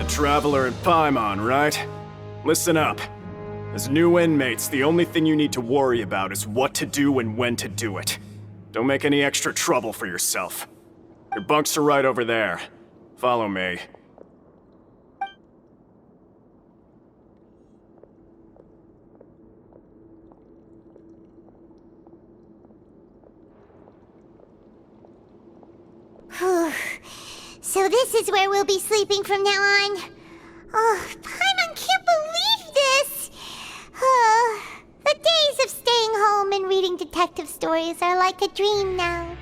Traveler and Paimon, right? Listen up. As new inmates, the only thing you need to worry about is what to do and when to do it. Don't make any extra trouble for yourself. Your bunks are right over there. Follow me. So this is where we'll be sleeping from now on. Oh, Paimon can't believe this! The days of staying home and reading detective stories are like a dream now.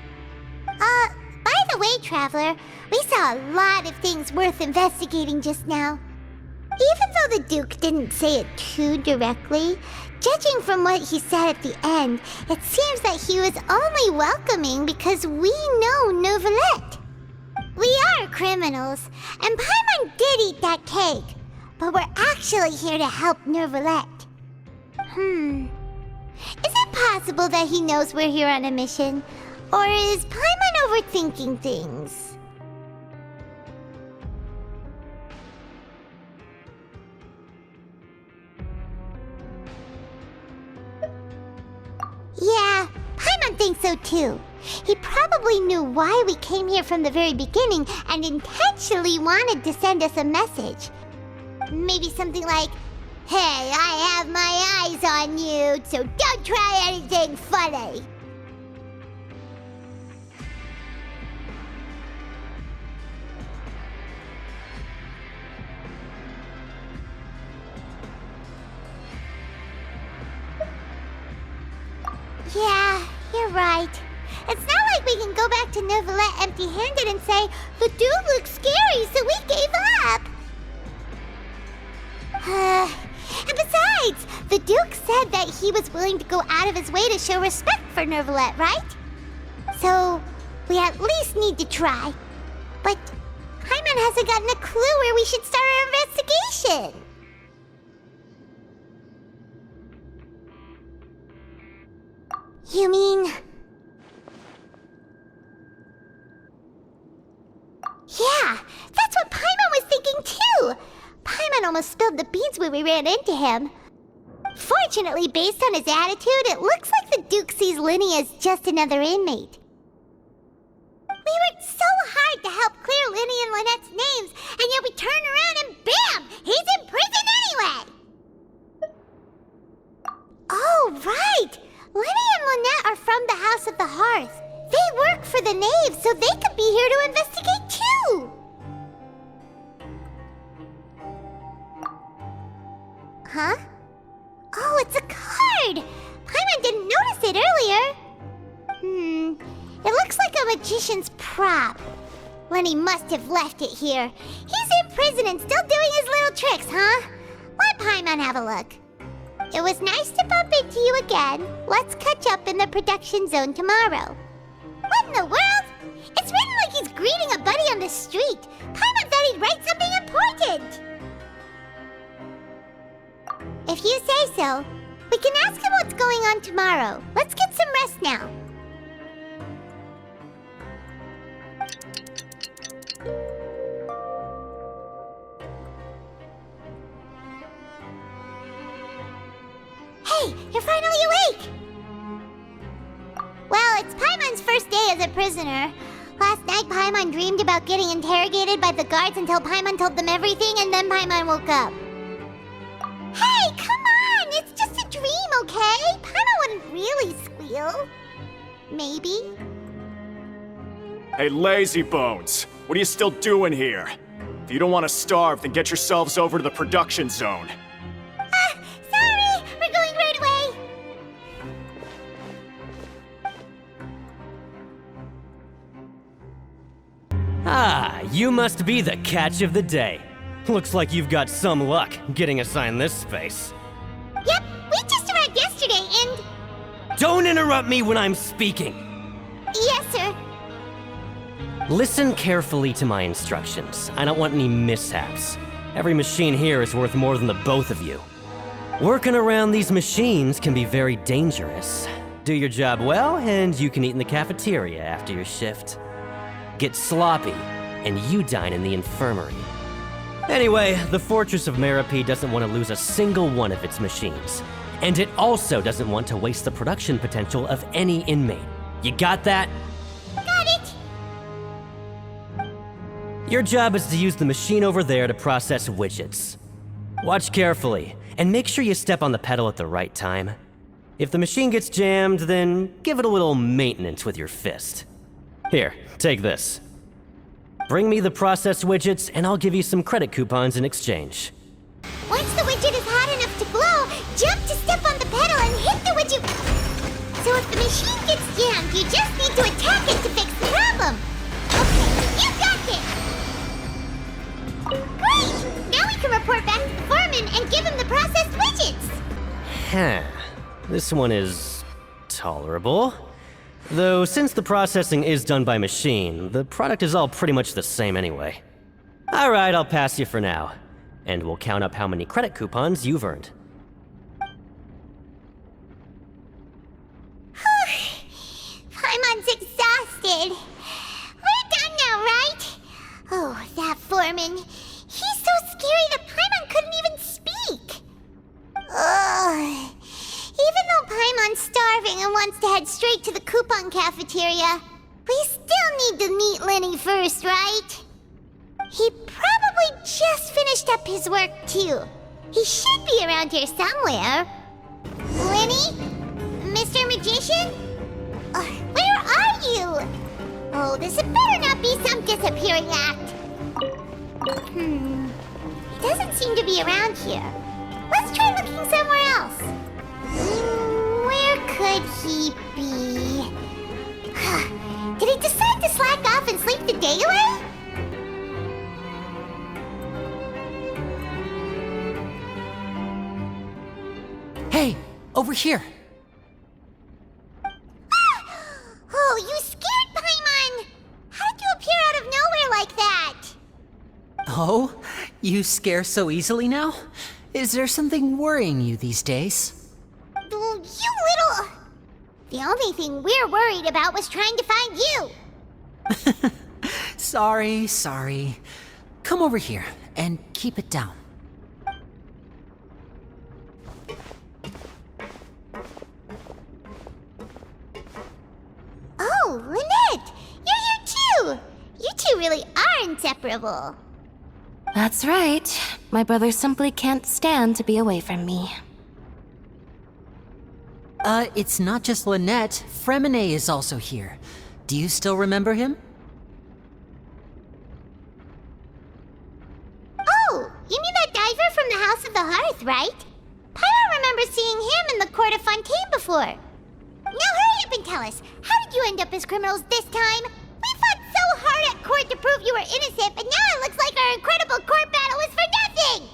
By the way, Traveler, we saw a lot of things worth investigating just now. Even though the Duke didn't say it too directly, judging from what he said at the end, it seems that he was only welcoming because we know Neuvillette. We are criminals, and Paimon did eat that cake, but we're actually here to help Neuvillette. Is it possible that he knows we're here on a mission? Or is Paimon overthinking things? Yeah, Paimon thinks so too. He probably knew why we came here from the very beginning and intentionally wanted to send us a message. Maybe something like, "Hey, I have my eyes on you, so don't try anything funny." Yeah, you're right. It's not like we can go back to Neuvillette empty-handed and say, "The dude looks scary, so we gave up." And besides, the Duke said that he was willing to go out of his way to show respect for Neuvillette, right? So, we at least need to try. But Paimon hasn't gotten a clue where we should start our investigation. You mean... Yeah, that's what Paimon was thinking too! Paimon almost spilled the beans when we ran into him. Fortunately, based on his attitude, it looks like the Duke sees Linny as just another inmate. We worked so hard to help clear Linny and Lynette's names, and yet we turn around and bam! He's in prison anyway! Oh, right! Linny and Lynette are from the House of the Hearth. They work for the Knave, so they could be here to investigate too! Huh? Oh, it's a card! Paimon didn't notice it earlier. It looks like a magician's prop. Lenny must have left it here. He's in prison and still doing his little tricks, huh? Let Paimon have a look. It was nice to bump into you again. Let's catch up in the production zone tomorrow. What in the world? It's written like he's greeting a buddy on the street. Paimon thought he'd write something important. If you say so, we can ask him what's going on tomorrow. Let's get some rest now. Hey, you're finally awake! Well, it's Paimon's first day as a prisoner. Last night, Paimon dreamed about getting interrogated by the guards until Paimon told them everything, and then Paimon woke up. Hey, come on! It's just a dream, okay? Paimon wouldn't really squeal. Maybe. Hey, lazy bones! What are you still doing here? If you don't want to starve, then get yourselves over to the production zone. Sorry! We're going right away! Ah, you must be the catch of the day. Looks like you've got some luck getting assigned this space. Yep, we just arrived yesterday and... Don't interrupt me when I'm speaking! Yes, sir. Listen carefully to my instructions. I don't want any mishaps. Every machine here is worth more than the both of you. Working around these machines can be very dangerous. Do your job well, and you can eat in the cafeteria after your shift. Get sloppy, and you dine in the infirmary. Anyway, the Fortress of Meropide doesn't want to lose a single one of its machines. And it also doesn't want to waste the production potential of any inmate. You got that? Got it! Your job is to use the machine over there to process widgets. Watch carefully, and make sure you step on the pedal at the right time. If the machine gets jammed, then give it a little maintenance with your fist. Here, take this. Bring me the processed widgets, and I'll give you some credit coupons in exchange. Once the widget is hot enough to glow, jump to step on the pedal and hit the widget. So if the machine gets jammed, you just need to attack it to fix the problem. Okay, you got this! Great! Now we can report back to the foreman and give him the processed widgets. Huh. This one is tolerable. Though since the processing is done by machine, the product is all pretty much the same anyway. Alright, I'll pass you for now. And we'll count up how many credit coupons you've earned. Paimon's exhausted. We're done now, right? Oh, that foreman. He's so scary that Paimon couldn't even speak. Ugh. Even though Paimon's starving and wants to head straight to the coupon cafeteria, we still need to meet Lenny first, right? He probably just finished up his work, too. He should be around here somewhere. Lenny? Mr. Magician? Where are you? Oh, this had better not be some disappearing act. He doesn't seem to be around here. Let's try looking somewhere else. Where could he be? Did he decide to slack off and sleep the day away? Hey, over here. Oh, you scared Paimon! How did you appear out of nowhere like that? Oh, you scare so easily now? Is there something worrying you these days? You little... The only thing we're worried about was trying to find you. Sorry. Come over here and keep it down. Oh, Lynette! You're here too! You two really are inseparable. That's right. My brother simply can't stand to be away from me. It's not just Lynette. Fremine is also here. Do you still remember him? Oh, you mean that diver from the House of the Hearth, right? Pyro remembers seeing him in the court of Fontaine before. Now hurry up and tell us, how did you end up as criminals this time? We fought so hard at court to prove you were innocent, but now it looks like our incredible court battle was for nothing!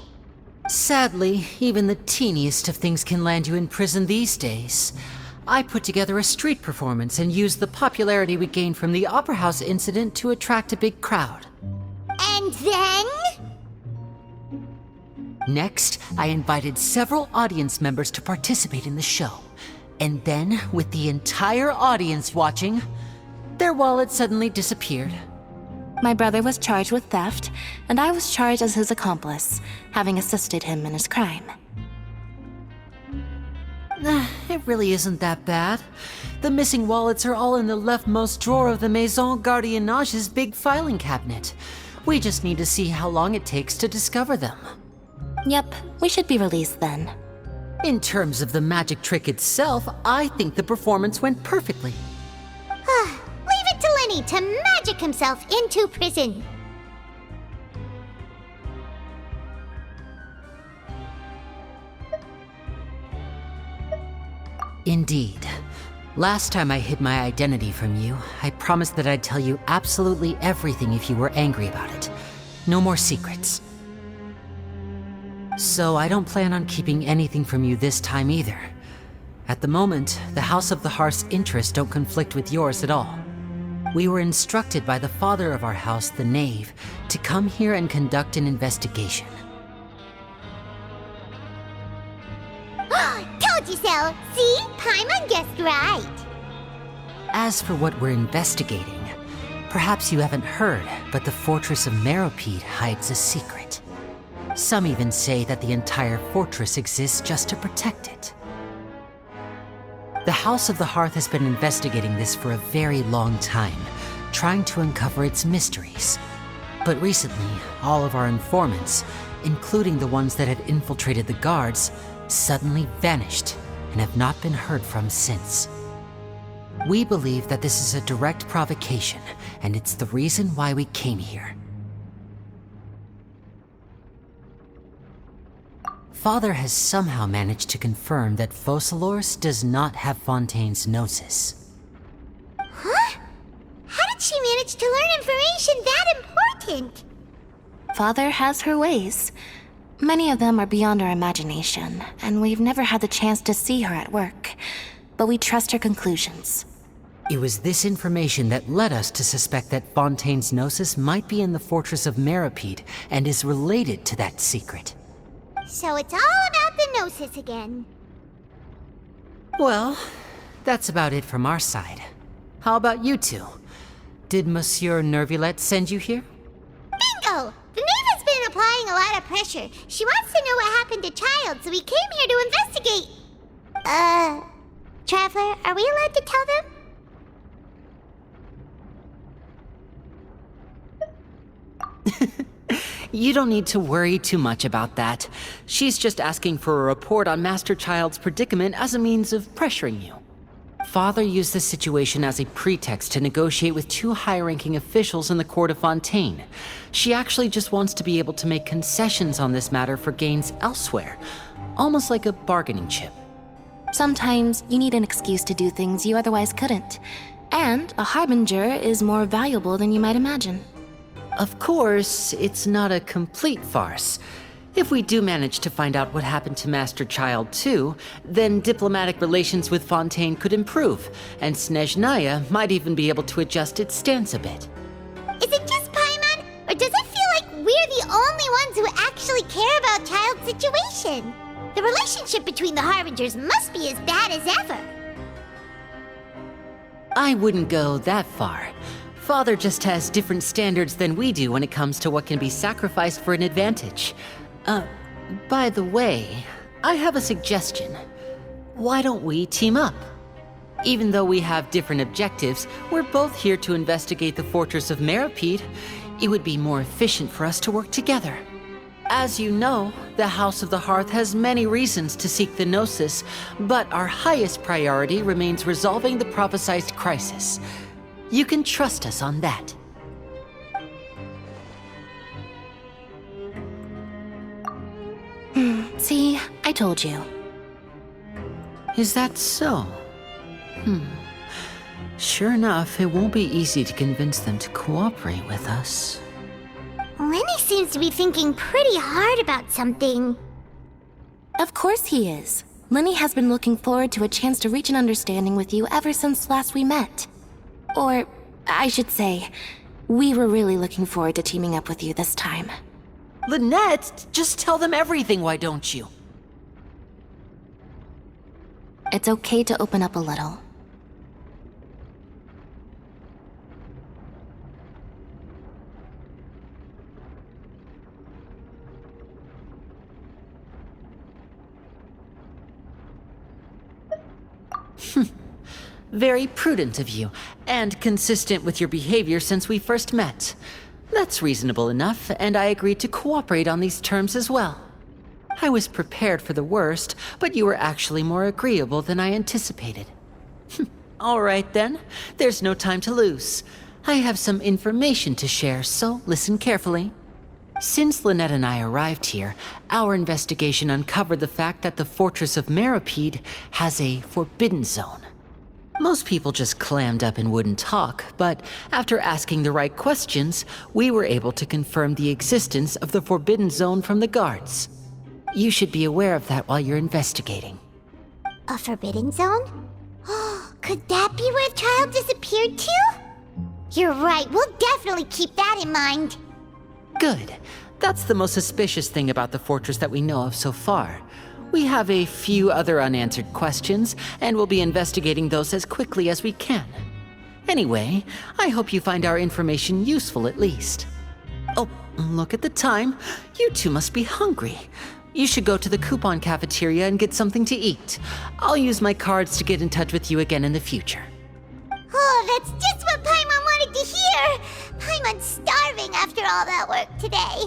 Sadly, even the teeniest of things can land you in prison these days. I put together a street performance and used the popularity we gained from the Opera House incident to attract a big crowd. And then? Next, I invited several audience members to participate in the show. And then, with the entire audience watching, their wallet suddenly disappeared. My brother was charged with theft, and I was charged as his accomplice, having assisted him in his crime. It really isn't that bad. The missing wallets are all in the leftmost drawer of the Maison Gardiennage's big filing cabinet. We just need to see how long it takes to discover them. Yep, we should be released then. In terms of the magic trick itself, I think the performance went perfectly. Leave it to Lenny to magic himself into prison. Indeed. Last time I hid my identity from you, I promised that I'd tell you absolutely everything if you were angry about it. No more secrets. So I don't plan on keeping anything from you this time either. At the moment, the House of the Hearth's interests don't conflict with yours at all. We were instructed by the father of our house, the Knave, to come here and conduct an investigation. Told you so! See? Paimon guessed right. As for what we're investigating, perhaps you haven't heard, but the Fortress of Meropide hides a secret. Some even say that the entire fortress exists just to protect it. The House of the Hearth has been investigating this for a very long time, trying to uncover its mysteries. But recently, all of our informants, including the ones that had infiltrated the guards, suddenly vanished and have not been heard from since. We believe that this is a direct provocation, and it's the reason why we came here. Father has somehow managed to confirm that Focalors does not have Fontaine's gnosis. Huh? How did she manage to learn information that important? Father has her ways. Many of them are beyond our imagination, and we've never had the chance to see her at work. But we trust her conclusions. It was this information that led us to suspect that Fontaine's gnosis might be in the fortress of Meripede and is related to that secret. So it's all about the gnosis again. Well, that's about it from our side. How about you two? Did Monsieur Nervulette send you here? Bingo! The Knave has been applying a lot of pressure. She wants to know what happened to Child, so we came here to investigate. Traveler, are we allowed to tell them? You don't need to worry too much about that. She's just asking for a report on Master Child's predicament as a means of pressuring you. Father used this situation as a pretext to negotiate with two high-ranking officials in the court of Fontaine. She actually just wants to be able to make concessions on this matter for gains elsewhere, almost like a bargaining chip. Sometimes you need an excuse to do things you otherwise couldn't. And a harbinger is more valuable than you might imagine. Of course, it's not a complete farce. If we do manage to find out what happened to Master Child too, then diplomatic relations with Fontaine could improve, and Snezhnaya might even be able to adjust its stance a bit. Is it just Paimon, or does it feel like we're the only ones who actually care about Child's situation? The relationship between the Harbingers must be as bad as ever. I wouldn't go that far. Father just has different standards than we do when it comes to what can be sacrificed for an advantage. By the way, I have a suggestion. Why don't we team up? Even though we have different objectives, we're both here to investigate the fortress of Meripede. It would be more efficient for us to work together. As you know, the House of the Hearth has many reasons to seek the Gnosis, but our highest priority remains resolving the prophesized crisis. You can trust us on that. See, I told you. Is that so? Sure enough, it won't be easy to convince them to cooperate with us. Lenny seems to be thinking pretty hard about something. Of course he is. Lenny has been looking forward to a chance to reach an understanding with you ever since last we met. Or, I should say, we were really looking forward to teaming up with you this time. Lynette, just tell them everything, why don't you? It's okay to open up a little. Very prudent of you, and consistent with your behavior since we first met. That's reasonable enough, and I agreed to cooperate on these terms as well. I was prepared for the worst, but you were actually more agreeable than I anticipated. All right then, there's no time to lose. I have some information to share, so listen carefully. Since Lynette and I arrived here, our investigation uncovered the fact that the Fortress of Meripede has a forbidden zone. Most people just clammed up and wouldn't talk, but after asking the right questions, we were able to confirm the existence of the forbidden zone from the guards. You should be aware of that while you're investigating. A forbidden zone? Could that be where Child disappeared to? You're right, we'll definitely keep that in mind. Good. That's the most suspicious thing about the fortress that we know of so far. We have a few other unanswered questions, and we'll be investigating those as quickly as we can. Anyway, I hope you find our information useful at least. Oh, Look at the time. You two must be hungry. You should go to the coupon cafeteria and get something to eat. I'll use my cards to get in touch with you again in the future. Oh, that's just what Paimon wanted to hear! Paimon's starving after all that work today.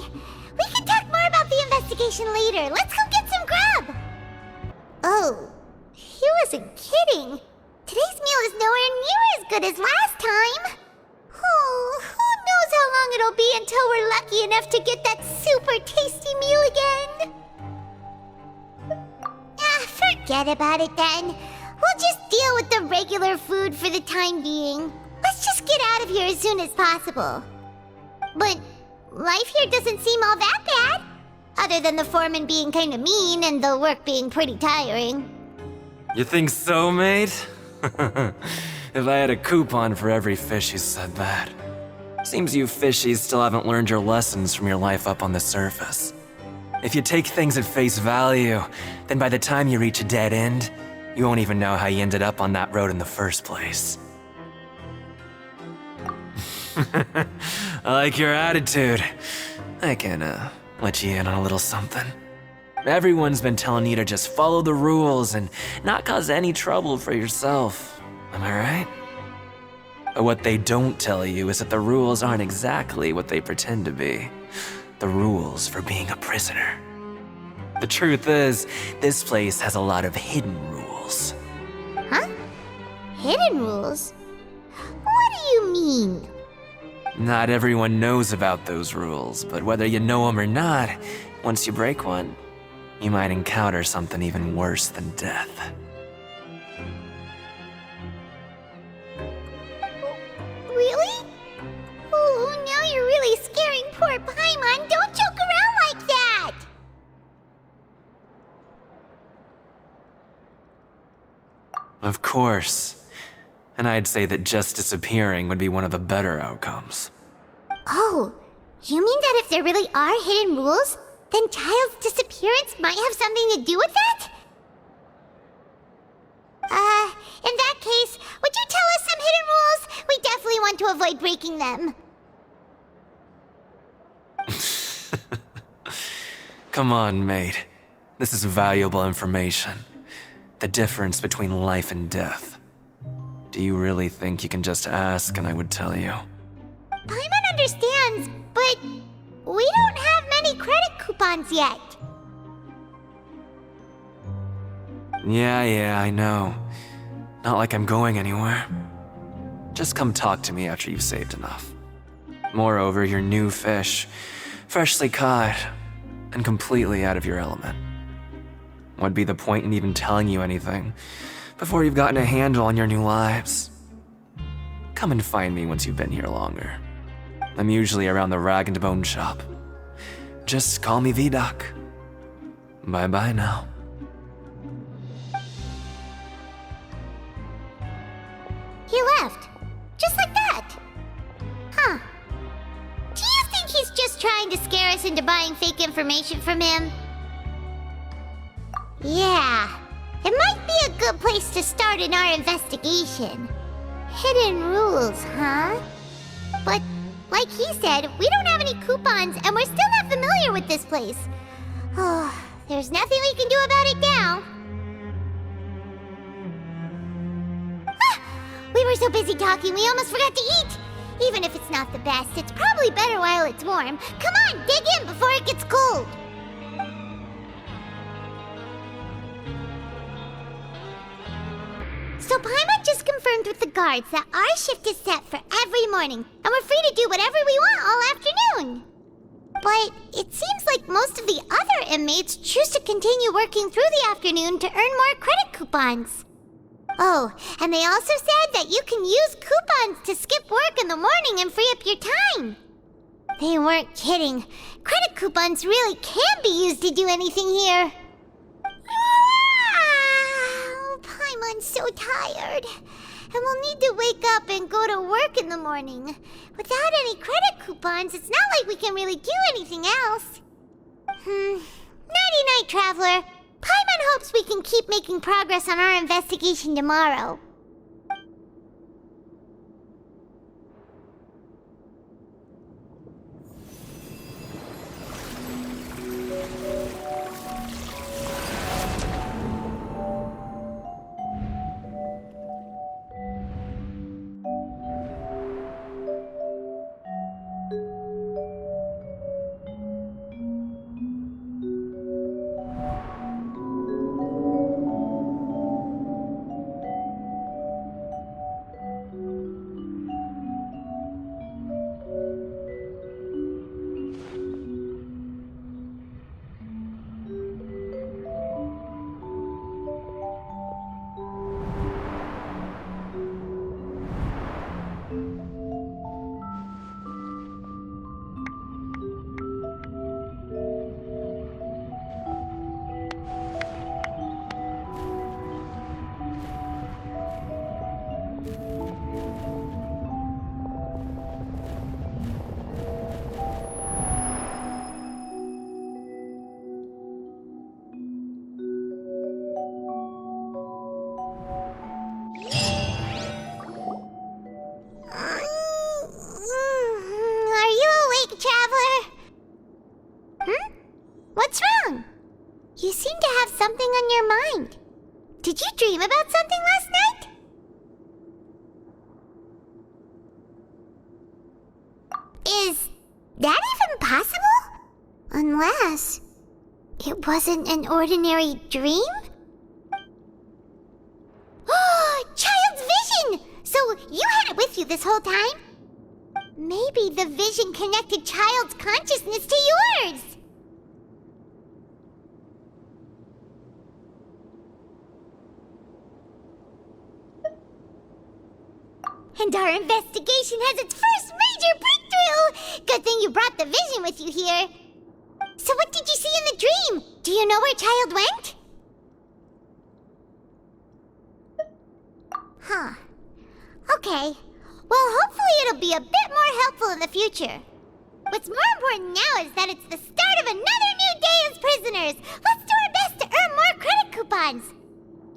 We can talk more about the investigation later. Let's go get some grub! Oh, he wasn't kidding. Today's meal is nowhere near as good as last time. Oh, who knows how long it'll be until we're lucky enough to get that super tasty meal again? Forget about it then. We'll just deal with the regular food for the time being. Let's just get out of here as soon as possible. But life here doesn't seem all that bad. Other than the foreman being kinda mean and the work being pretty tiring. You think so, mate? If I had a coupon for every fish who said that. Seems you fishies still haven't learned your lessons from your life up on the surface. If you take things at face value, then by the time you reach a dead end, you won't even know how you ended up on that road in the first place. I like your attitude. I can, let you in on a little something. Everyone's been telling you to just follow the rules and not cause any trouble for yourself. Am I right? But what they don't tell you is that the rules aren't exactly what they pretend to be. The rules for being a prisoner. The truth is, this place has a lot of hidden rules. Huh? Hidden rules? What do you mean? Not everyone knows about those rules, but whether you know them or not, once you break one, you might encounter something even worse than death. Really? Oh, now you're really scaring poor Paimon. Don't joke around like that! Of course. And I'd say that just disappearing would be one of the better outcomes. Oh, you mean that if there really are hidden rules, then Child's disappearance might have something to do with that? In that case, would you tell us some hidden rules? We definitely want to avoid breaking them. Come on, mate. This is valuable information. The difference between life and death. Do you really think you can just ask and I would tell you? Paimon understands, but we don't have many credit coupons yet. Yeah, I know. Not like I'm going anywhere. Just come talk to me after you've saved enough. Moreover, you're new fish, freshly caught, and completely out of your element. What'd be the point in even telling you anything before you've gotten a handle on your new lives? Come and find me once you've been here longer. I'm usually around the rag and bone shop. Just call me V-Doc. Bye-bye now. He left. Just like that. Huh. Do you think he's just trying to scare us into buying fake information from him? Yeah. It might be a good place to start in our investigation. Hidden rules, huh? But, like he said, we don't have any coupons and we're still not familiar with this place. Oh, there's nothing we can do about it now. We were so busy talking, we almost forgot to eat. Even if it's not the best, it's probably better while it's warm. Come on, dig in before it gets cold. So Paimon just confirmed with the guards that our shift is set for every morning, and we're free to do whatever we want all afternoon. But it seems like most of the other inmates choose to continue working through the afternoon to earn more credit coupons. Oh, and they also said that you can use coupons to skip work in the morning and free up your time. They weren't kidding. Credit coupons really can be used to do anything here. Paimon's so tired. And we'll need to wake up and go to work in the morning. Without any credit coupons, it's not like we can really do anything else. Nighty-night, Traveler. Paimon hopes we can keep making progress on our investigation tomorrow. What's wrong? You seem to have something on your mind. Did you dream about something last night? Is that even possible? Unless it wasn't an ordinary dream? Oh, Child's vision! So you had it with you this whole time? Maybe the vision connected Child's consciousness to yours. And our investigation has its first major breakthrough! Good thing you brought the vision with you here. So what did you see in the dream? Do you know where Child went? Huh. Okay. Well, hopefully it'll be a bit more helpful in the future. What's more important now is that it's the start of another new day as prisoners. Let's do our best to earn more credit coupons.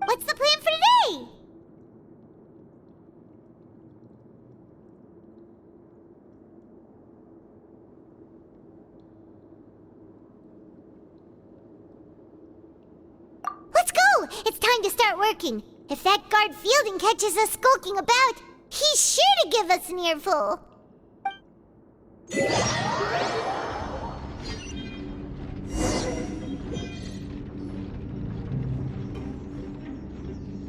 What's the plan for today? Let's go! It's time to start working. If that guard Fielding catches us skulking about, he's sure to give us an earful.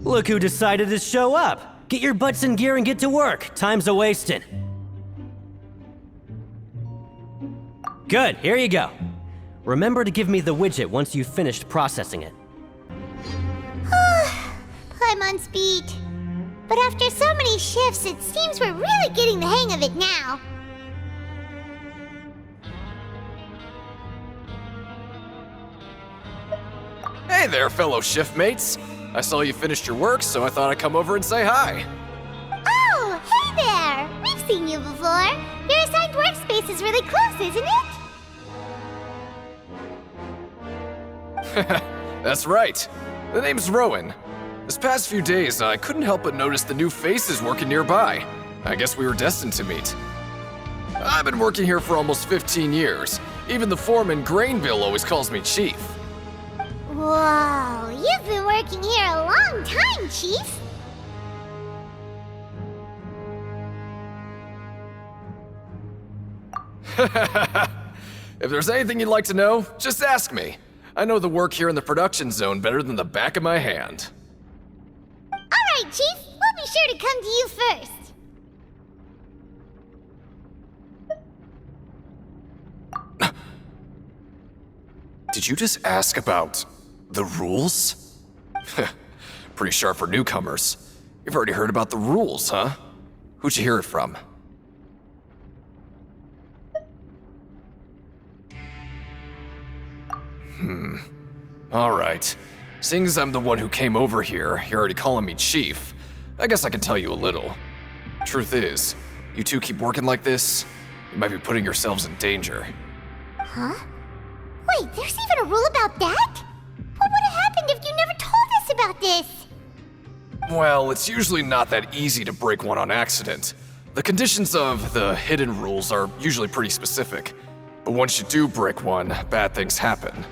Look who decided to show up! Get your butts in gear and get to work. Time's a-wasting. Good, here you go. Remember to give me the widget once you've finished processing it. I'm on speed. But after so many shifts, it seems we're really getting the hang of it now. Hey there, fellow shift mates. I saw you finished your work, so I thought I'd come over and say hi. Oh, hey there! We've seen you before. Your assigned workspace is really close, isn't it? That's right. The name's Rowan. This past few days, I couldn't help but notice the new faces working nearby. I guess we were destined to meet. I've been working here for almost 15 years. Even the foreman, Grainville, always calls me Chief. Whoa, you've been working here a long time, Chief. If there's anything you'd like to know, just ask me. I know the work here in the production zone better than the back of my hand. All right, Chief. We'll be sure to come to you first. Did you just ask about the rules? Pretty sharp for newcomers. You've already heard about the rules, huh? Who'd you hear it from? Alright. Seeing as I'm the one who came over here, you're already calling me Chief. I guess I can tell you a little. Truth is, you two keep working like this, you might be putting yourselves in danger. Huh? Wait, there's even a rule about that? What would have happened if you never told us about this? Well, it's usually not that easy to break one on accident. The conditions of the hidden rules are usually pretty specific. But once you do break one, bad things happen.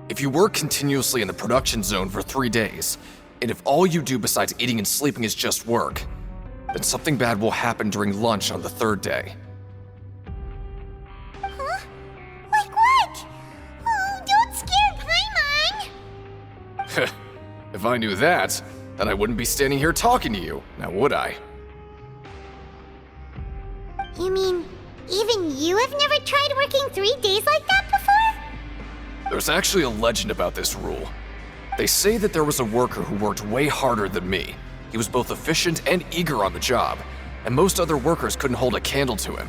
If you work continuously in the production zone for 3 days, and if all you do besides eating and sleeping is just work, then something bad will happen during lunch on the 3rd day. Huh? Like what? Oh, don't scare Paimon! If I knew that, then I wouldn't be standing here talking to you, now would I? You mean, even you have never tried working 3 days like that before? There's actually a legend about this rule. They say that there was a worker who worked way harder than me. He was both efficient and eager on the job, and most other workers couldn't hold a candle to him.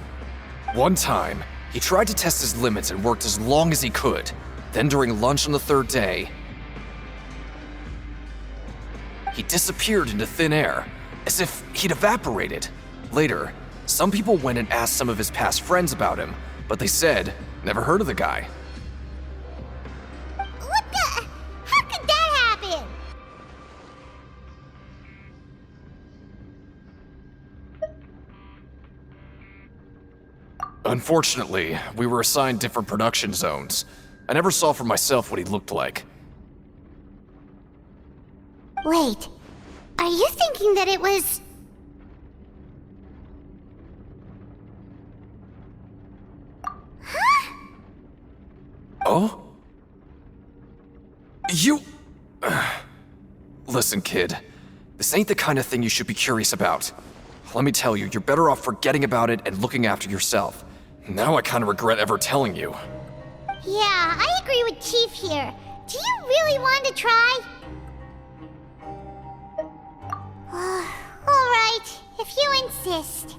One time, he tried to test his limits and worked as long as he could. Then during lunch on the 3rd day, he disappeared into thin air, as if he'd evaporated. Later, some people went and asked some of his past friends about him, but they said, never heard of the guy. What the? How could that happen? Unfortunately, we were assigned different production zones. I never saw for myself what he looked like. Wait, are you thinking that it was... Oh? You... Listen, kid. This ain't the kind of thing you should be curious about. Let me tell you, you're better off forgetting about it and looking after yourself. Now I kind of regret ever telling you. Yeah, I agree with Chief here. Do you really want to try? Alright, if you insist.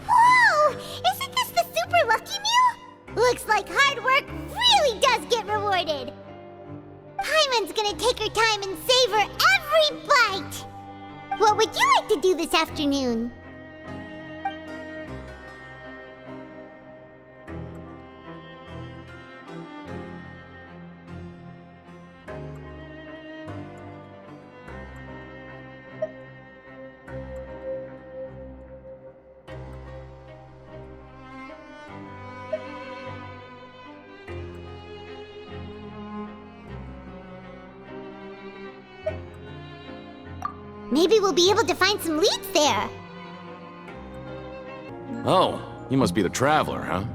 Whoa! Isn't this the Super Lucky Meal? Looks like hard work really does get rewarded. Paimon's gonna take her time and savor every bite. What would you like to do this afternoon? Maybe we'll be able to find some leads there. Oh, you must be the Traveler, huh?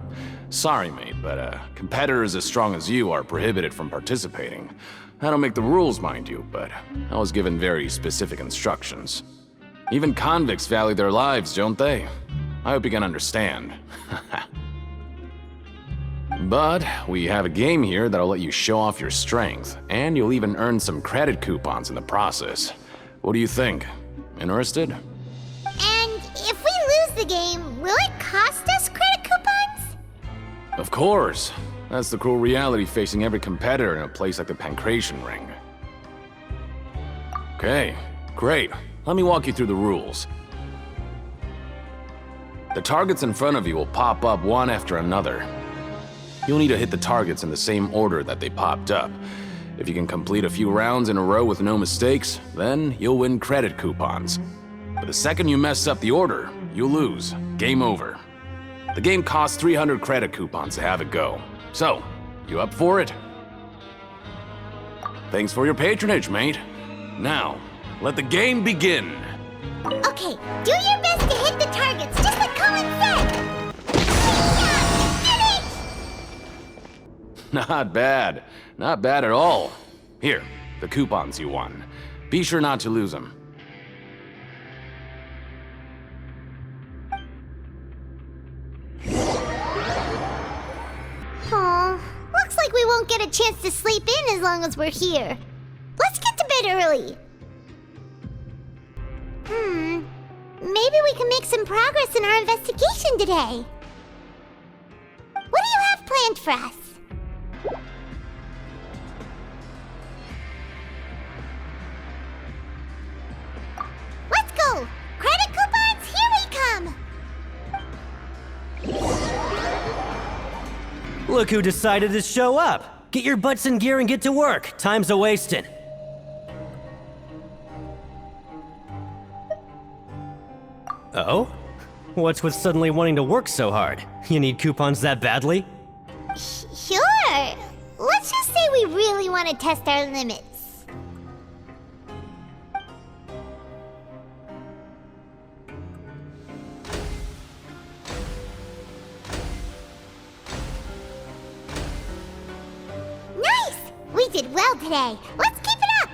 Sorry, mate, but competitors as strong as you are prohibited from participating. I don't make the rules, mind you, but I was given very specific instructions. Even convicts value their lives, don't they? I hope you can understand. But we have a game here that'll let you show off your strength, and you'll even earn some credit coupons in the process. What do you think? Interested? And if we lose the game, will it cost us credit coupons? Of course. That's the cruel reality facing every competitor in a place like the Pancration Ring. Okay, great. Let me walk you through the rules. The targets in front of you will pop up one after another. You'll need to hit the targets in the same order that they popped up. If you can complete a few rounds in a row with no mistakes, then you'll win credit coupons. But the second you mess up the order, you'll lose. Game over. The game costs 300 credit coupons to have it go. So, you up for it? Thanks for your patronage, mate. Now, let the game begin. Okay, do your best to hit the targets, just like Colin said! Yeah, did it! Not bad. Not bad at all. Here, the coupons you won. Be sure not to lose them. Aw, looks like we won't get a chance to sleep in as long as we're here. Let's get to bed early. Maybe we can make some progress in our investigation today. What do you have planned for us? Let's go! Credit coupons, here we come! Look who decided to show up. Get your butts in gear and get to work. Time's a-wasting. Oh? What's with suddenly wanting to work so hard? You need coupons that badly? Sure. Let's just say we really want to test our limits. Nice! We did well today. Let's keep it up!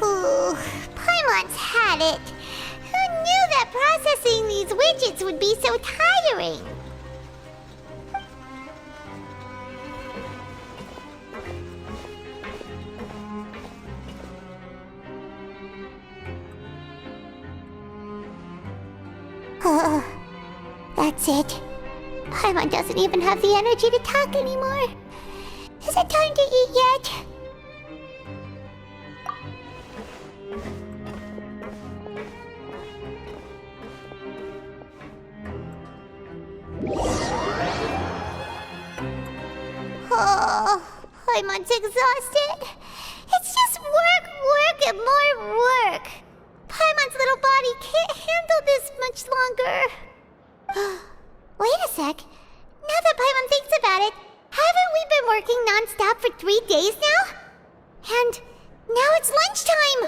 Ooh, Paimon's had it. Who knew that processing these widgets would be so tiring? That's it. Paimon doesn't even have the energy to talk anymore. Is it time to eat yet? Oh, Paimon's exhausted. It's just work, and more work. Paimon's little body can't handle this much longer. Wait a sec. Now that Paimon thinks about it, haven't we been working non-stop for 3 days now? And now it's lunchtime!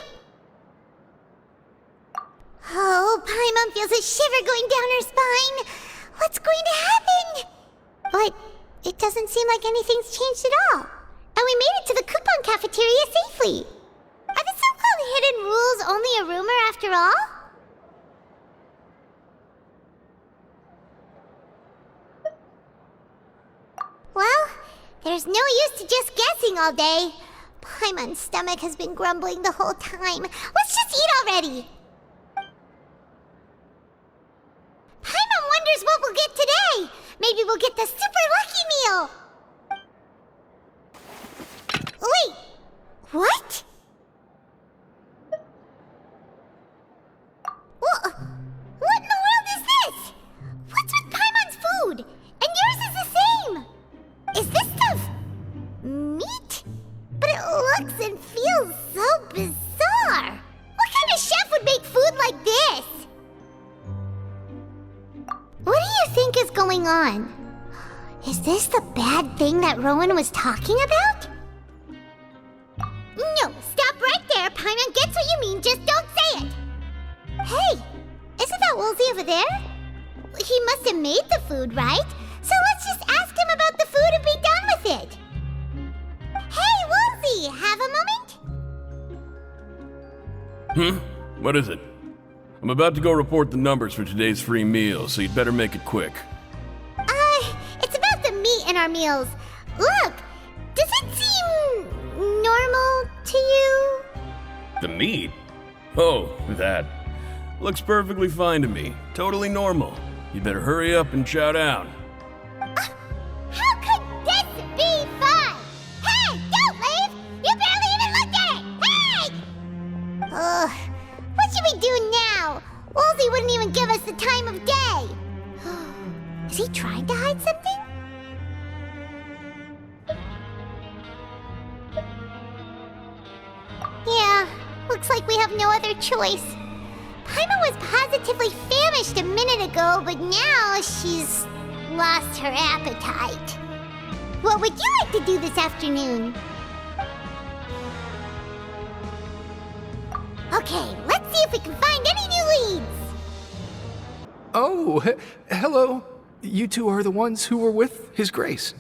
Oh, Paimon feels a shiver going down her spine. What's going to happen? But it doesn't seem like anything's changed at all. And we made it to the coupon cafeteria safely. Are the so-called hidden rules only a rumor after all? Well, there's no use to just guessing all day. Paimon's stomach has been grumbling the whole time. Let's just eat already. Paimon wonders what we'll get today. Maybe we'll get the super lucky meal. Wait, what? What in the world is this? What's with Paimon's food? And yours is the same. Is this stuff meat? But it looks and feels so bizarre. What kind of chef would make food like this? What do you think is going on? Is this the bad thing that Rowan was talking about? No, stop right there. Paimon gets what you mean, just don't say it. Hey, isn't that Woolsey over there? He must have made the food, right? So let's just ask him about the food and be done with it. Hey, Woolsey, have a moment? What is it? I'm about to go report the numbers for today's free meal, so you'd better make it quick. It's about the meat in our meals. Look, does it seem normal to you? The meat? Oh, that. Looks perfectly fine to me. Totally normal. You better hurry up and chow down. How could this be fun? Hey, don't leave! You barely even looked at it! Hey! Ugh, what should we do now? Woolsey wouldn't even give us the time of day. Is he trying to hide something? Yeah, looks like we have no other choice. Paimon was positively famished a minute ago, but now she's lost her appetite. What would you like to do this afternoon? Okay, let's see if we can find any new leads. Oh, hello. You two are the ones who were with His Grace.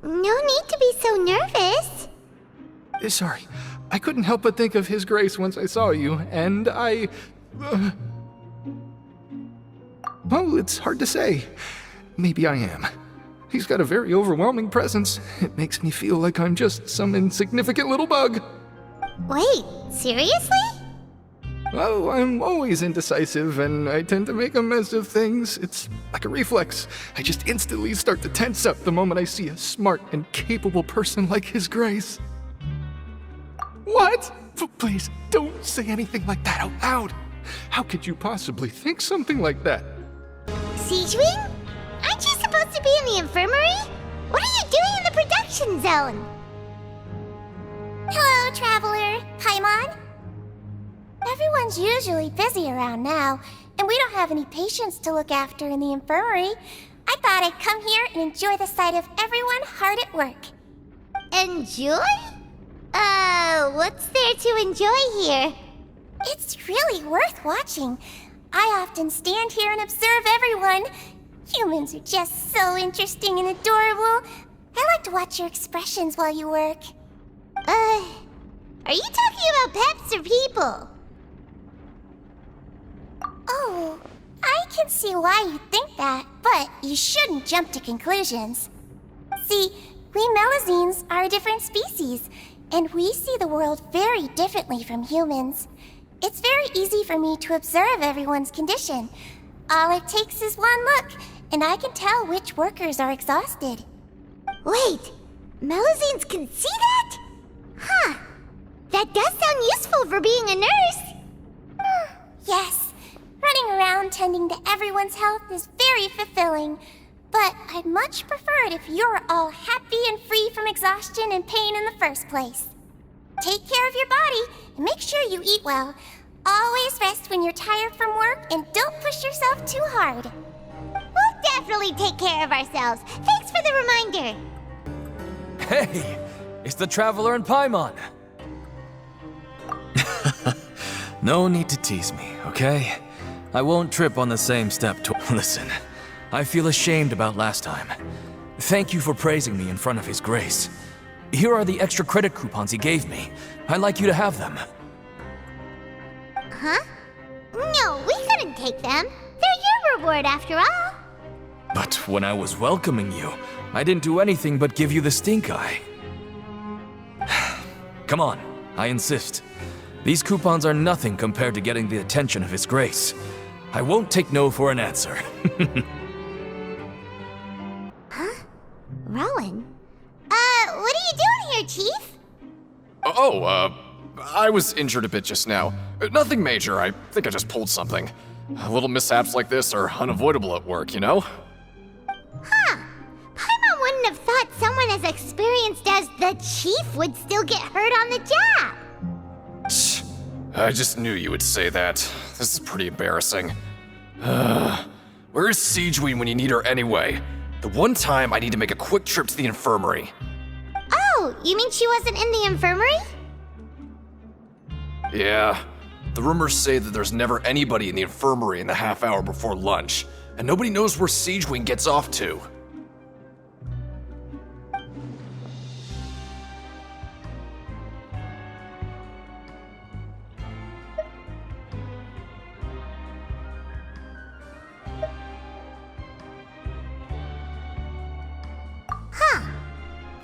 No need to be so nervous. Sorry, I couldn't help but think of His Grace once I saw you, and I... Well, it's hard to say. Maybe I am. He's got a very overwhelming presence. It makes me feel like I'm just some insignificant little bug. Wait, seriously? Oh, I'm always indecisive, and I tend to make a mess of things. It's like a reflex. I just instantly start to tense up the moment I see a smart and capable person like His Grace. What? Please, don't say anything like that out loud. How could you possibly think something like that? Siegewing? Aren't you supposed to be in the infirmary? What are you doing in the production zone? Hello, traveler. Paimon? Everyone's usually busy around now, and we don't have any patients to look after in the infirmary. I thought I'd come here and enjoy the sight of everyone hard at work. Enjoy? What's there to enjoy here? It's really worth watching. I often stand here and observe everyone. Humans are just so interesting and adorable. I like to watch your expressions while you work. Are you talking about pets or people? Oh, I can see why you think that, but you shouldn't jump to conclusions. See, we Melazines are a different species, and we see the world very differently from humans. It's very easy for me to observe everyone's condition. All it takes is one look, and I can tell which workers are exhausted. Wait, Melazines can see that? Huh. That does sound useful for being a nurse. Yes, running around tending to everyone's health is very fulfilling. but I'd much prefer it if you're all happy and free from exhaustion and pain in the first place. Take care of your body and make sure you eat well. Always rest when you're tired from work and don't push yourself too hard. We'll definitely take care of ourselves. Thanks for the reminder. Hey, it's the Traveler and Paimon. No need to tease me, okay? I won't trip on the same step Listen, I feel ashamed about last time. Thank you for praising me in front of His Grace. Here are the extra credit coupons he gave me. I'd like you to have them. Huh? No, we couldn't take them. They're your reward after all. But when I was welcoming you, I didn't do anything but give you the stink eye. Come on, I insist. These coupons are nothing compared to getting the attention of His Grace. I won't take no for an answer. Huh? Rowan? What are you doing here, Chief? I was injured a bit just now. Nothing major, I think I just pulled something. Little mishaps like this are unavoidable at work, you know? Huh. Paimon wouldn't have thought someone as experienced as the Chief would still get hurt on the job. I just knew you would say that. This is pretty embarrassing. Where is Siegewein when you need her anyway? The one time I need to make a quick trip to the infirmary. Oh, you mean she wasn't in the infirmary? Yeah. The rumors say that there's never anybody in the infirmary in the half hour before lunch, and nobody knows where Siegewein gets off to.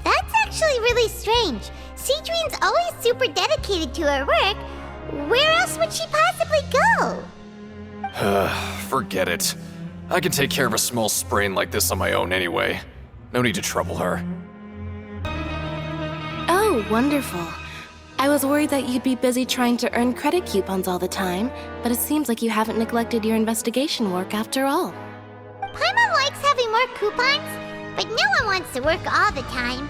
That's actually really strange. Siegewein's always super dedicated to her work. Where else would she possibly go? Forget it. I can take care of a small sprain like this on my own anyway. No need to trouble her. Oh, wonderful. I was worried that you'd be busy trying to earn credit coupons all the time, but it seems like you haven't neglected your investigation work after all. Paimon likes having more coupons, but no one wants to work all the time.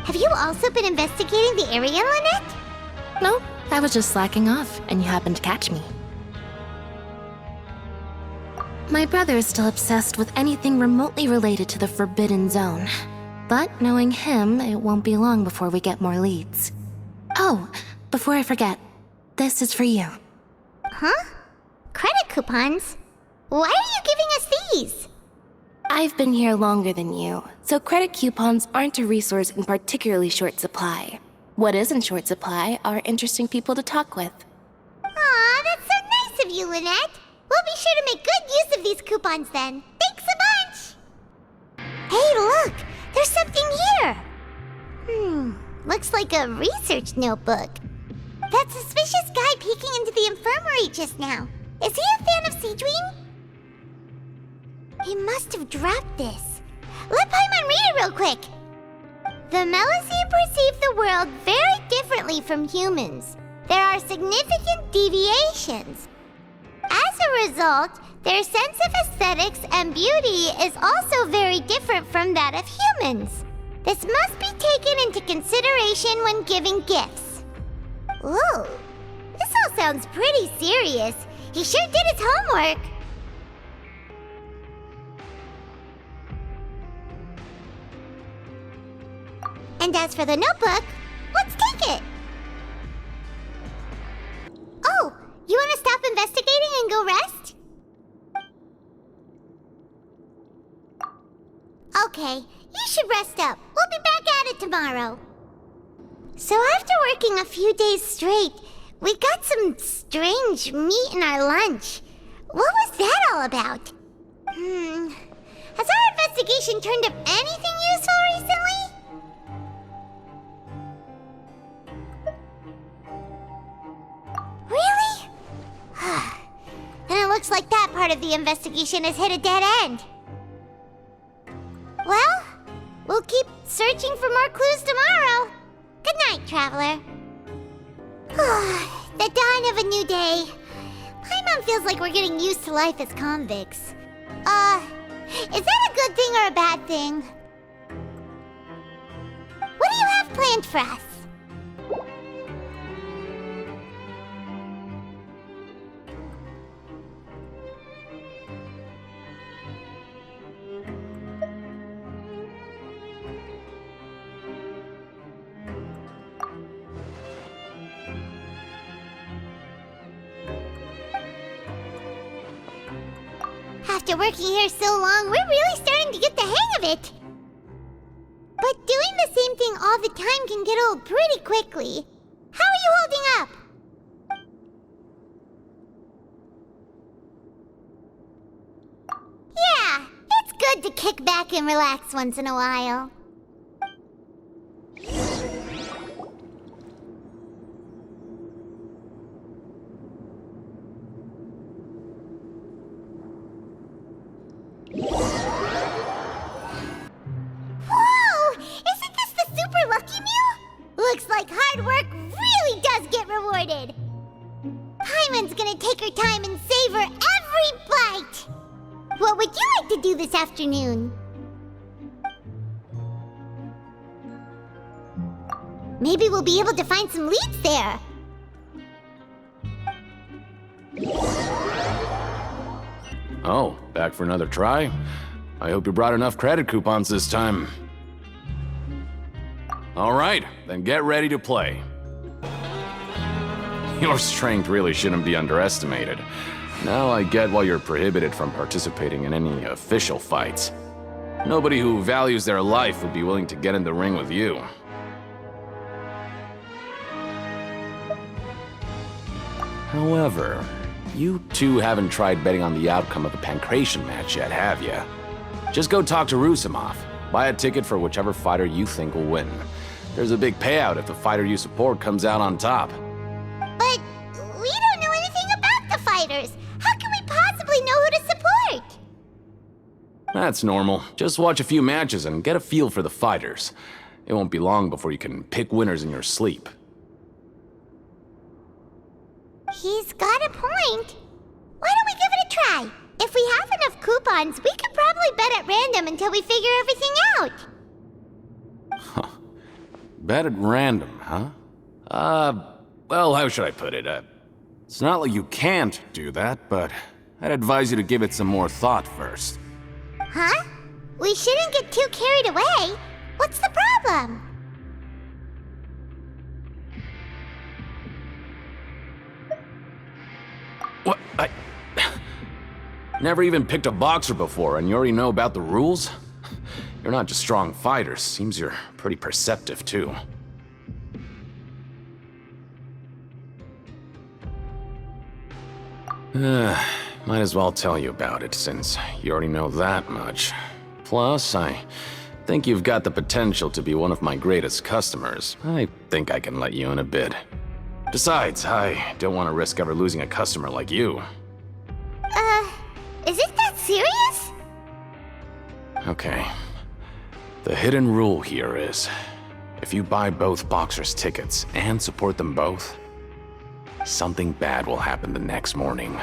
Have you also been investigating the area, Lynette? No, I was just slacking off, and you happened to catch me. My brother is still obsessed with anything remotely related to the Forbidden Zone. But knowing him, it won't be long before we get more leads. Oh, before I forget, this is for you. Huh? Credit coupons? Why are you giving us these? I've been here longer than you, so credit coupons aren't a resource in particularly short supply. What is in short supply are interesting people to talk with. Aw, that's so nice of you, Lynette. We'll be sure to make good use of these coupons then. Thanks a bunch! Hey, look! There's something here! Looks like a research notebook. That suspicious guy peeking into the infirmary just now. Is he a fan of Siegewein? He must have dropped this. Let Paimon read it real quick. The Melusine perceive the world very differently from humans. There are significant deviations. As a result, their sense of aesthetics and beauty is also very different from that of humans. This must be taken into consideration when giving gifts. Ooh, this all sounds pretty serious. He sure did his homework. And as for the notebook, let's take it. Oh, you want to stop investigating and go rest? Okay, you should rest up. We'll be back at it tomorrow. So after working a few days straight, we got some strange meat in our lunch. What was that all about? Has our investigation turned up anything useful recently? Really? Then it looks like that part of the investigation has hit a dead end. Well, we'll keep searching for more clues tomorrow. Good night, Traveler. The dawn of a new day. Paimon feels like we're getting used to life as convicts. Is that a good thing or a something. What do you have planned for us? After working here so long, we're really starting to get the hang of it. But doing the same thing all the time can get old pretty quickly. How are you holding up? Yeah, it's good to kick back and relax once in a while. Whoa! Isn't this the super lucky meal? Looks like hard work really does get rewarded. Paimon's gonna take her time and savor every bite. What would you like to do this afternoon? Maybe we'll be able to find some leads there. Oh, back for another try? I hope you brought enough credit coupons this time. Alright, then get ready to play. Your strength really shouldn't be underestimated. Now I get why you're prohibited from participating in any official fights. Nobody who values their life would be willing to get in the ring with you. However, you two haven't tried betting on the outcome of the Pancration match yet, have you? Just go talk to Rusimov. Buy a ticket for whichever fighter you think will win. There's a big payout if the fighter you support comes out on top. But we don't know anything about the fighters. How can we possibly know who to support? That's normal. Just watch a few matches and get a feel for the fighters. It won't be long before you can pick winners in your sleep. He's got a point. Why don't we give it a try? If we have enough coupons, we could probably bet at random until we figure everything out. Huh. Bet at random, huh? Well, how should I put it? It's not like you can't do that, but I'd advise you to give it some more thought first. Huh? We shouldn't get too carried away. What's the problem? What? Never even picked a boxer before, and you already know about the rules? You're not just strong fighters. Seems you're pretty perceptive, too. Might as well tell you about it, since you already know that much. Plus, I think you've got the potential to be one of my greatest customers. I think I can let you in a bit. Besides, I don't want to risk ever losing a customer like you. Is it that serious? Okay. The hidden rule here is, if you buy both boxers' tickets and support them both, something bad will happen the next morning.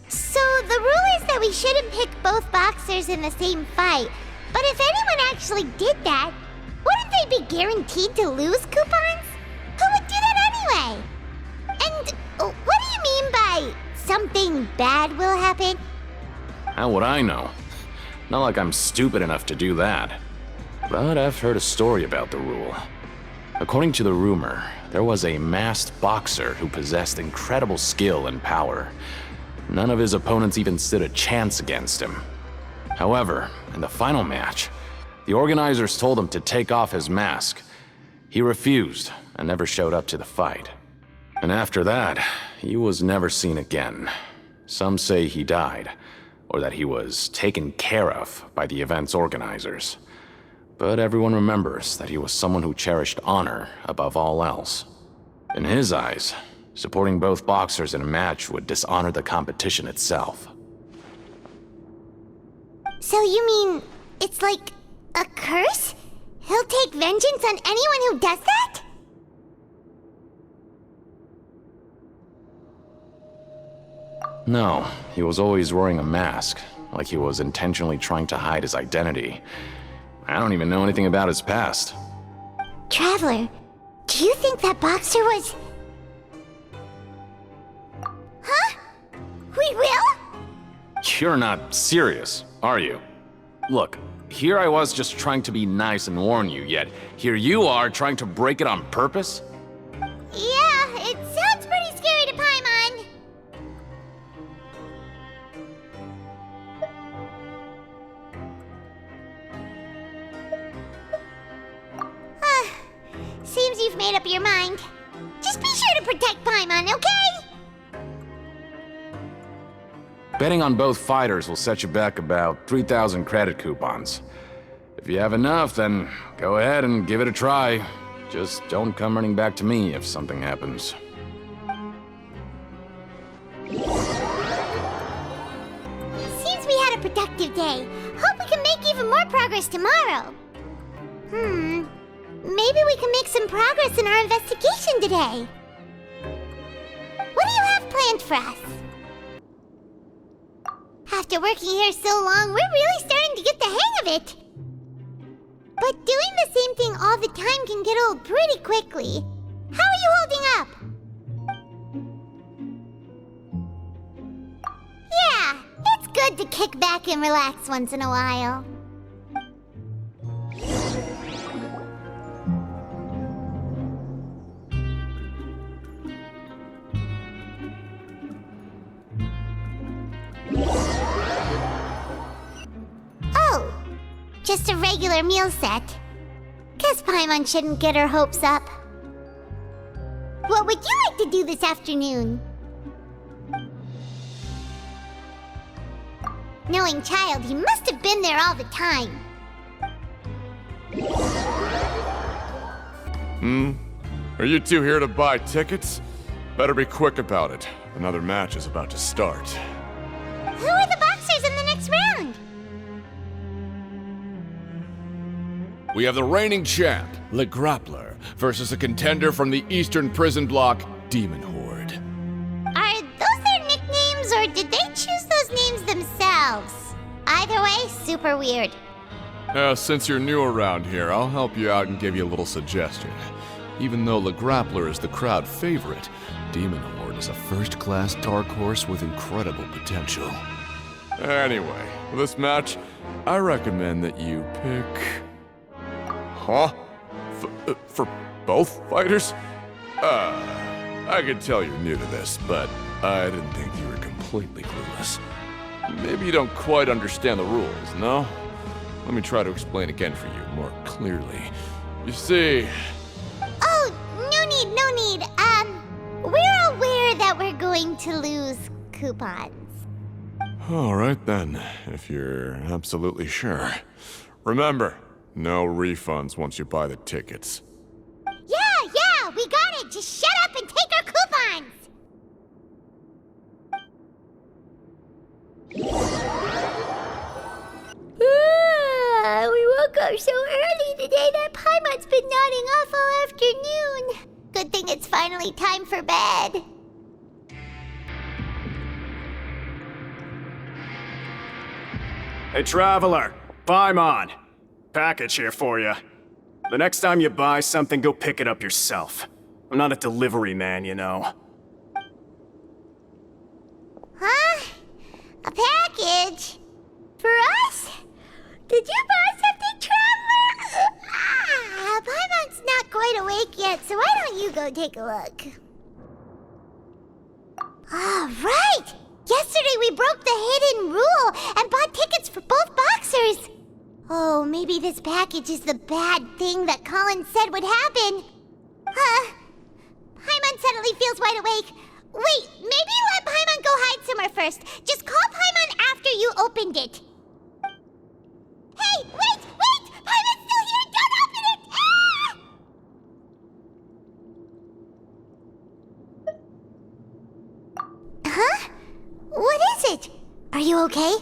So the rule is that we shouldn't pick both boxers in the same fight. But if anyone actually did that, wouldn't they be guaranteed to lose coupons? Who would do that anyway? And what do you mean by something bad will happen? How would I know? Not like I'm stupid enough to do that. But I've heard a story about the rule. According to the rumor, there was a masked boxer who possessed incredible skill and power. None of his opponents even stood a chance against him. However, in the final match, the organizers told him to take off his mask. He refused and never showed up to the fight. And after that, he was never seen again. Some say he died, or that he was taken care of by the event's organizers. But everyone remembers that he was someone who cherished honor above all else. In his eyes, supporting both boxers in a match would dishonor the competition itself. So you mean it's like a curse? He'll take vengeance on anyone who does that? No, he was always wearing a mask. like he was intentionally trying to hide his identity. I don't even know anything about his past. Traveler, do you think that boxer was... Huh? We will? You're not serious, are you? Look, here I was just trying to be nice and warn you, yet here you are trying to break it on purpose? Yeah, it sounds pretty scary to Paimon. Seems you've made up your mind. Just be sure to protect Paimon, okay? Betting on both fighters will set you back about 3,000 credit coupons. If you have enough, then go ahead and give it a try. Just don't come running back to me if something happens. Seems we had a productive day. Hope we can make even more progress tomorrow. Maybe we can make some progress in our investigation today. What do you have planned for us? After working here so long, we're really starting to get the hang of it. But doing the same thing all the time can get old pretty quickly. How are you holding up? Yeah, it's good to kick back and relax once in a while. Oh, just a regular meal set. Guess Paimon shouldn't get her hopes up. What would you like to do this afternoon? Knowing child, he must have been there all the time. Are you two here to buy tickets? Better be quick about it. Another match is about to start. Who are the boxers in the next round? We have the reigning champ, Le Grappler, versus a contender from the Eastern Prison Block, Demon Horde. Are those their nicknames, or did they choose those names themselves? Either way, super weird. Since you're new around here, I'll help you out and give you a little suggestion. Even though Le Grappler is the crowd favorite, Demon Horde is a first-class dark horse with incredible potential. Anyway, for this match, I recommend that you pick... Huh? For both fighters? I can tell you're new to this, but I didn't think you were completely clueless. Maybe you don't quite understand the rules, no? Let me try to explain again for you more clearly. You see... Oh, no need, no need. We're aware that we're going to lose coupons. All right then, if you're absolutely sure. Remember, no refunds once you buy the tickets. Yeah, we got it. Just shut up and take our coupons. We woke up so early today that Paimon's been nodding off all afternoon. Good thing it's finally time for bed. Hey, Traveler! Paimon! Package here for you. The next time you buy something, go pick it up yourself. I'm not a delivery man, you know. Huh? A package? For us? Did you buy something, Traveler? Paimon's not quite awake yet, so why don't you go take a look? All right! Yesterday we broke the hidden rule and bought tickets for both boxers. Oh, maybe this package is the bad thing that Colin said would happen. Paimon suddenly feels wide awake. Wait, maybe let Paimon go hide somewhere first. Just call Paimon after you opened it. Hey, wait! Paimon's still here! Don't open it! Ah! Huh? What is it? Are you okay?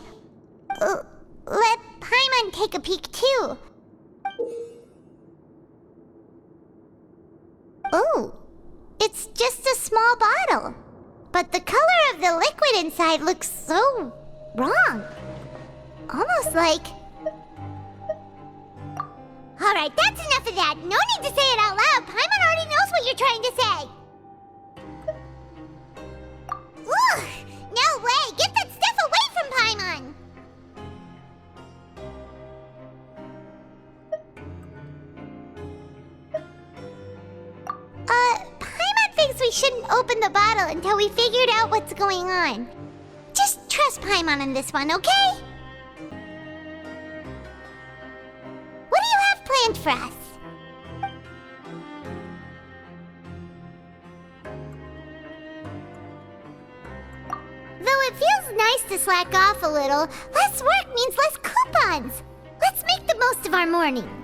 Let Paimon take a peek too. Oh, it's just a small bottle. But the color of the liquid inside looks so wrong. looks like. Alright, that's enough of that. No need to say it out loud. Paimon already knows what you're trying to say. Ugh! No way! Get that stuff away from Paimon! Paimon thinks we shouldn't open the bottle until we figured out what's going on. Just trust Paimon on this one, okay? What do you have planned for us? Though it feels nice to slack off a little, less work means less coupons. Let's make the most of our morning.